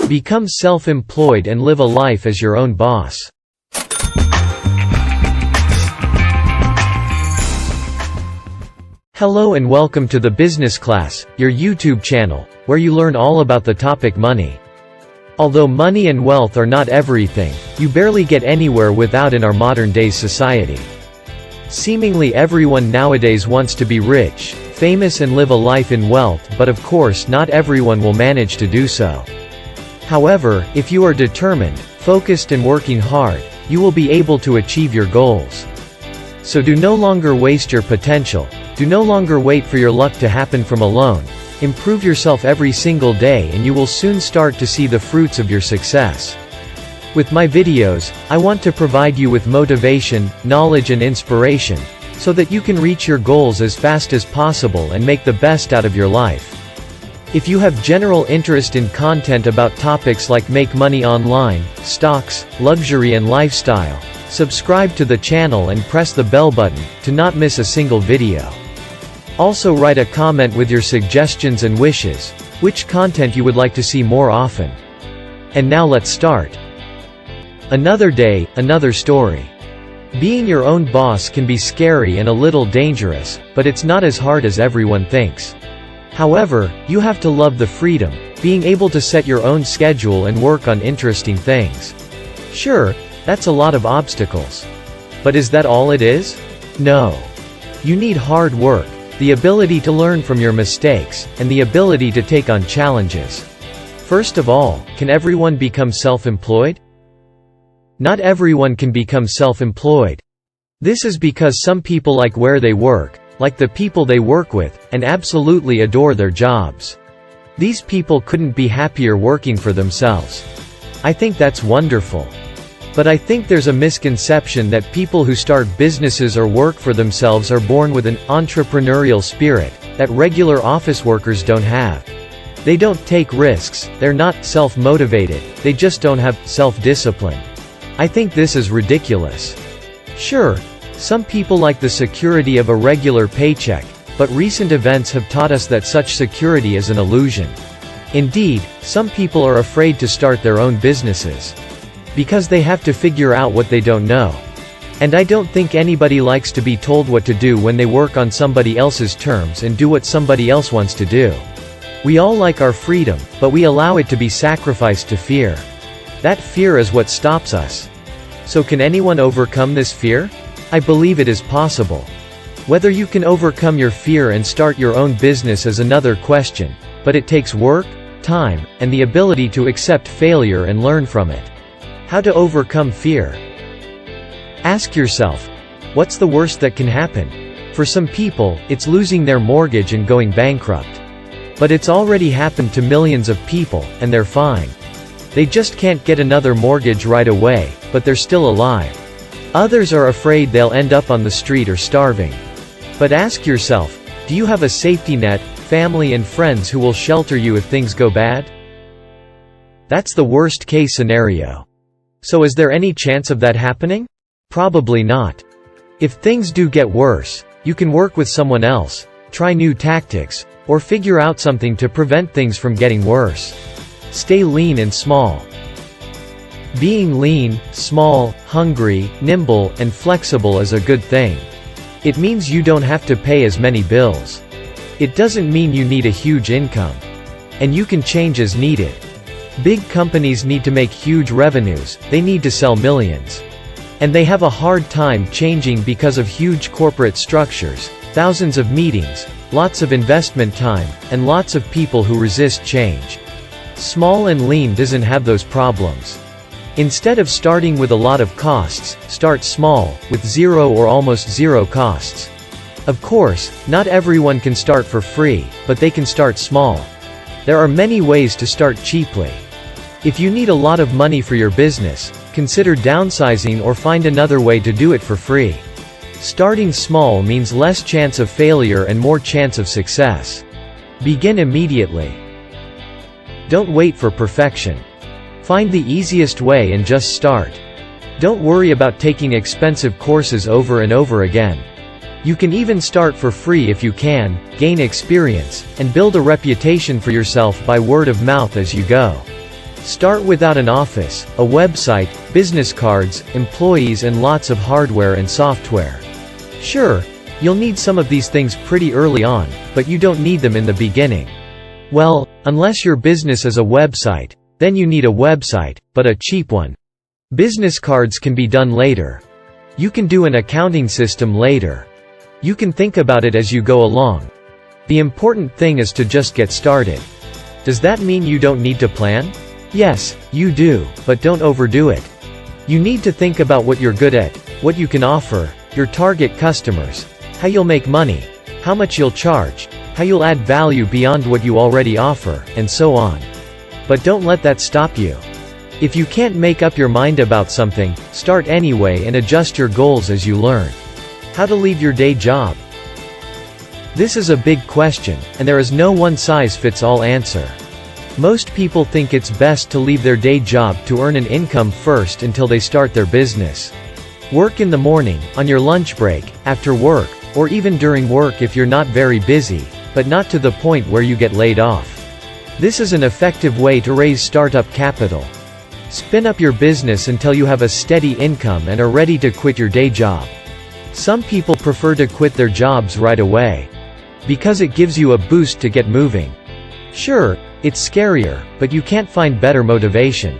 Become self-employed and live a life as your own boss. Hello and welcome to the Business Class, your YouTube channel, where you learn all about the topic money. Although money and wealth are not everything, you barely get anywhere without in our modern day society. Seemingly everyone nowadays wants to be rich, famous and live a life in wealth, but of course not everyone will manage to do so. However, if you are determined, focused and working hard, you will be able to achieve your goals. So do no longer waste your potential, do no longer wait for your luck to happen from alone, improve yourself every single day and you will soon start to see the fruits of your success. With my videos, I want to provide you with motivation, knowledge and inspiration, so that you can reach your goals as fast as possible and make the best out of your life. If you have general interest in content about topics like make money online, stocks, luxury and lifestyle, subscribe to the channel and press the bell button, to not miss a single video. Also write a comment with your suggestions and wishes, which content you would like to see more often. And now let's start. Another day, another story. Being your own boss can be scary and a little dangerous, but it's not as hard as everyone thinks. However, you have to love the freedom, being able to set your own schedule and work on interesting things. Sure, that's a lot of obstacles. But is that all it is? No. You need hard work, the ability to learn from your mistakes, and the ability to take on challenges. First of all, can everyone become self-employed? Not everyone can become self-employed. This is because some people like where they work, like the people they work with, and absolutely adore their jobs. These people couldn't be happier working for themselves. I think that's wonderful. But I think there's a misconception that people who start businesses or work for themselves are born with an entrepreneurial spirit that regular office workers don't have. They don't take risks, they're not self-motivated, they just don't have self-discipline. I think this is ridiculous. Sure, some people like the security of a regular paycheck, but recent events have taught us that such security is an illusion. Indeed, some people are afraid to start their own businesses, because they have to figure out what they don't know. And I don't think anybody likes to be told what to do when they work on somebody else's terms and do what somebody else wants to do. We all like our freedom, but we allow it to be sacrificed to fear. That fear is what stops us. So can anyone overcome this fear? I believe it is possible. Whether you can overcome your fear and start your own business is another question, but it takes work, time, and the ability to accept failure and learn from it. How to overcome fear? Ask yourself, what's the worst that can happen? For some people, it's losing their mortgage and going bankrupt. But it's already happened to millions of people, and they're fine. They just can't get another mortgage right away, but they're still alive. Others are afraid they'll end up on the street or starving. But ask yourself, do you have a safety net, family and friends who will shelter you if things go bad? That's the worst case scenario. So is there any chance of that happening? Probably not. If things do get worse, you can work with someone else, try new tactics, or figure out something to prevent things from getting worse. Stay lean and small. Being lean, small, hungry, nimble, and flexible is a good thing. It means you don't have to pay as many bills. It doesn't mean you need a huge income. And you can change as needed. Big companies need to make huge revenues, they need to sell millions. And they have a hard time changing because of huge corporate structures, thousands of meetings, lots of investment time, and lots of people who resist change. Small and lean doesn't have those problems. Instead of starting with a lot of costs, start small, with zero or almost zero costs. Of course, not everyone can start for free, but they can start small. There are many ways to start cheaply. If you need a lot of money for your business, consider downsizing or find another way to do it for free. Starting small means less chance of failure and more chance of success. Begin immediately. Don't wait for perfection. Find the easiest way and just start. Don't worry about taking expensive courses over and over again. You can even start for free if you can, gain experience, and build a reputation for yourself by word of mouth as you go. Start without an office, a website, business cards, employees and lots of hardware and software. Sure, you'll need some of these things pretty early on, but you don't need them in the beginning. Well, unless your business is a website, then you need a website, but a cheap one. Business cards can be done later. You can do an accounting system later. You can think about it as you go along. The important thing is to just get started. Does that mean you don't need to plan? Yes, you do, but don't overdo it. You need to think about what you're good at, what you can offer, your target customers, how you'll make money, how much you'll charge, how you'll add value beyond what you already offer, and so on. But don't let that stop you. If you can't make up your mind about something, start anyway and adjust your goals as you learn. How to leave your day job? This is a big question, and there is no one-size-fits-all answer. Most people think it's best to leave their day job to earn an income first until they start their business. Work in the morning, on your lunch break, after work, or even during work if you're not very busy, but not to the point where you get laid off. This is an effective way to raise startup capital. Spin up your business until you have a steady income and are ready to quit your day job. Some people prefer to quit their jobs right away, because it gives you a boost to get moving. Sure, it's scarier, but you can't find better motivation.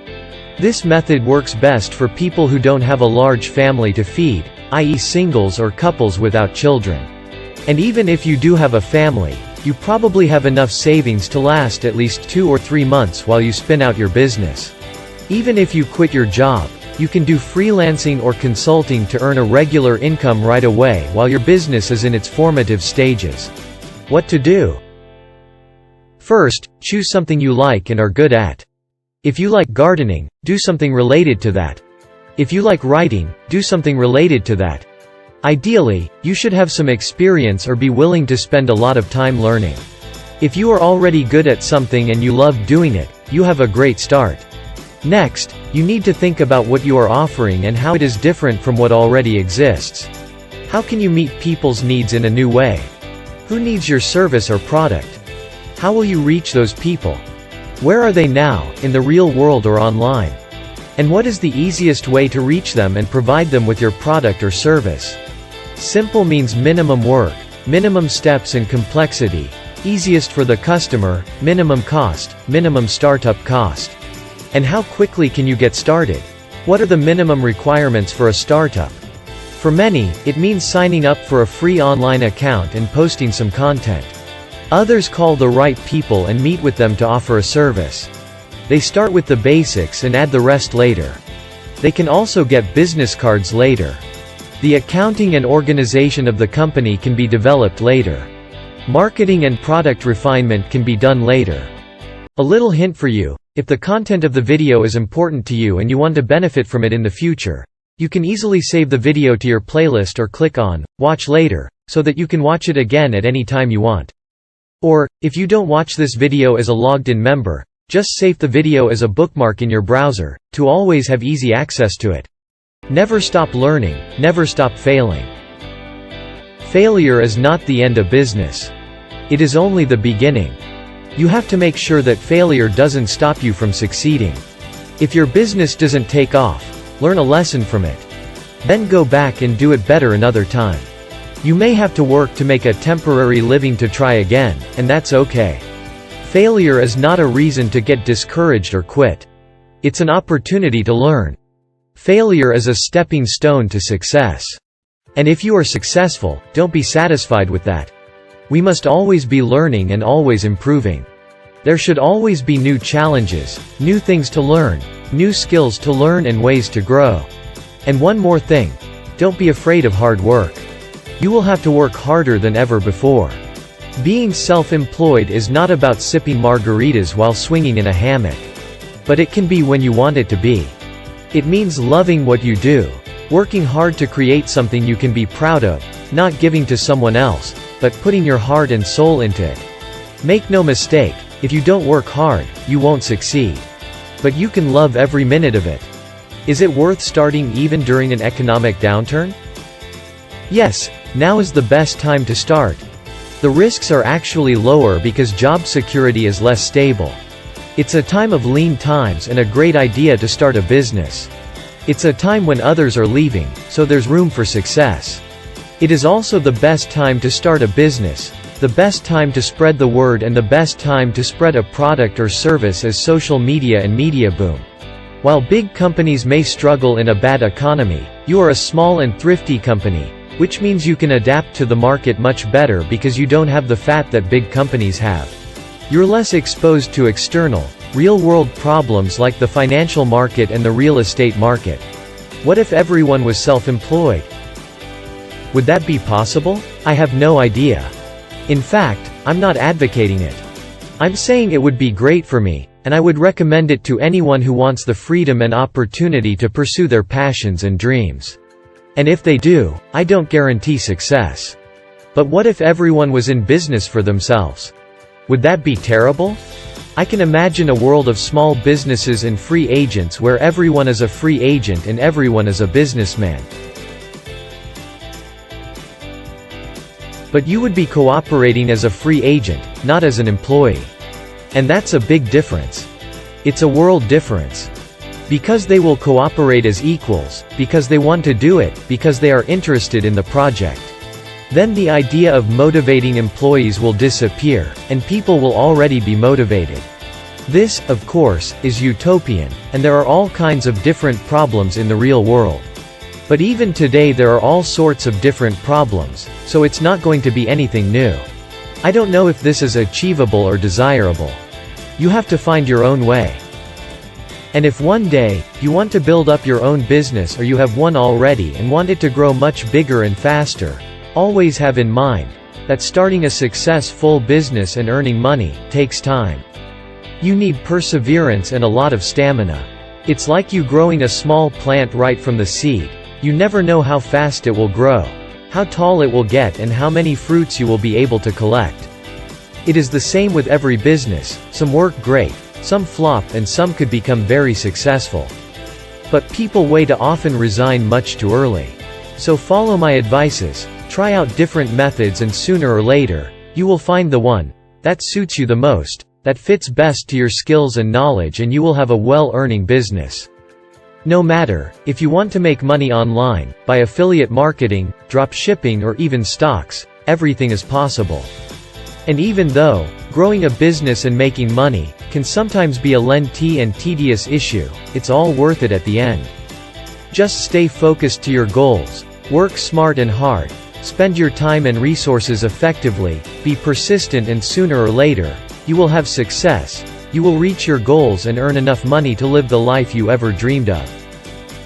This method works best for people who don't have a large family to feed, i.e. singles or couples without children. And even if you do have a family, you probably have enough savings to last at least 2 or 3 months while you spin out your business. Even if you quit your job, you can do freelancing or consulting to earn a regular income right away while your business is in its formative stages. What to do? First, choose something you like and are good at. If you like gardening, do something related to that. If you like writing, do something related to that. Ideally, you should have some experience or be willing to spend a lot of time learning. If you are already good at something and you love doing it, you have a great start. Next, you need to think about what you are offering and how it is different from what already exists. How can you meet people's needs in a new way? Who needs your service or product? How will you reach those people? Where are they now, in the real world or online? And what is the easiest way to reach them and provide them with your product or service? Simple means minimum work, minimum steps and complexity, easiest for the customer, minimum cost, minimum startup cost. And how quickly can you get started? What are the minimum requirements for a startup? For many, it means signing up for a free online account and posting some content. Others call the right people and meet with them to offer a service. They start with the basics and add the rest later. They can also get business cards later. The accounting and organization of the company can be developed later. Marketing and product refinement can be done later. A little hint for you: if the content of the video is important to you and you want to benefit from it in the future, you can easily save the video to your playlist or click on Watch Later, so that you can watch it again at any time you want. Or, if you don't watch this video as a logged-in member, just save the video as a bookmark in your browser, to always have easy access to it. Never stop learning, never stop failing. Failure is not the end of business. It is only the beginning. You have to make sure that failure doesn't stop you from succeeding. If your business doesn't take off, learn a lesson from it. Then go back and do it better another time. You may have to work to make a temporary living to try again, and that's okay. Failure is not a reason to get discouraged or quit. It's an opportunity to learn. Failure is a stepping stone to success. And if you are successful, don't be satisfied with that. We must always be learning and always improving. There should always be new challenges, new things to learn, new skills to learn and ways to grow. And one more thing: don't be afraid of hard work. You will have to work harder than ever before. Being self-employed is not about sipping margaritas while swinging in a hammock. But it can be when you want it to be. It means loving what you do, working hard to create something you can be proud of, not giving to someone else, but putting your heart and soul into it. Make no mistake, if you don't work hard, you won't succeed. But you can love every minute of it. Is it worth starting even during an economic downturn? Yes, now is the best time to start. The risks are actually lower because job security is less stable. It's a time of lean times and a great idea to start a business. It's a time when others are leaving, so there's room for success. It is also the best time to start a business, the best time to spread the word, and the best time to spread a product or service as social media and media boom. While big companies may struggle in a bad economy, you are a small and thrifty company, which means you can adapt to the market much better because you don't have the fat that big companies have. You're less exposed to external, real-world problems like the financial market and the real estate market. What if everyone was self-employed? Would that be possible? I have no idea. In fact, I'm not advocating it. I'm saying it would be great for me, and I would recommend it to anyone who wants the freedom and opportunity to pursue their passions and dreams. And if they do, I don't guarantee success. But what if everyone was in business for themselves? Would that be terrible? I can imagine a world of small businesses and free agents where everyone is a free agent and everyone is a businessman. But you would be cooperating as a free agent, not as an employee. And that's a big difference. It's a world difference. Because they will cooperate as equals, because they want to do it, because they are interested in the project. Then the idea of motivating employees will disappear, and people will already be motivated. This, of course, is utopian, and there are all kinds of different problems in the real world. But even today there are all sorts of different problems, so it's not going to be anything new. I don't know if this is achievable or desirable. You have to find your own way. And if one day, you want to build up your own business or you have one already and want it to grow much bigger and faster, always have in mind that starting a successful business and earning money takes time. You need perseverance and a lot of stamina. It's like you growing a small plant right from the seed. You never know how fast it will grow, how tall it will get, and how many fruits you will be able to collect. It is the same with every business. Some work great, some flop, and some could become very successful. But people wait to often resign much too early. So follow my advices. Try out different methods, and sooner or later, you will find the one that suits you the most, that fits best to your skills and knowledge, and you will have a well-earning business. No matter if you want to make money online, by affiliate marketing, drop shipping, or even stocks, everything is possible. And even though growing a business and making money can sometimes be a lengthy and tedious issue, it's all worth it at the end. Just stay focused to your goals, work smart and hard, spend your time and resources effectively, be persistent, and sooner or later, you will have success. You will reach your goals and earn enough money to live the life you ever dreamed of.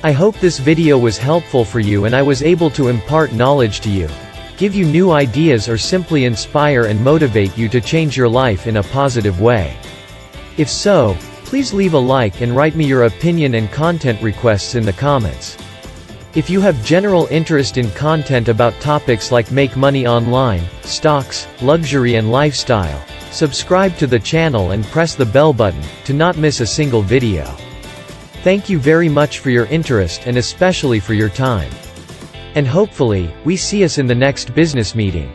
I hope this video was helpful for you and I was able to impart knowledge to you, give you new ideas, or simply inspire and motivate you to change your life in a positive way. If so, please leave a like and write me your opinion and content requests in the comments. If you have general interest in content about topics like make money online, stocks, luxury, and lifestyle, subscribe to the channel and press the bell button to not miss a single video. Thank you very much for your interest and especially for your time. And hopefully, we see us in the next business meeting.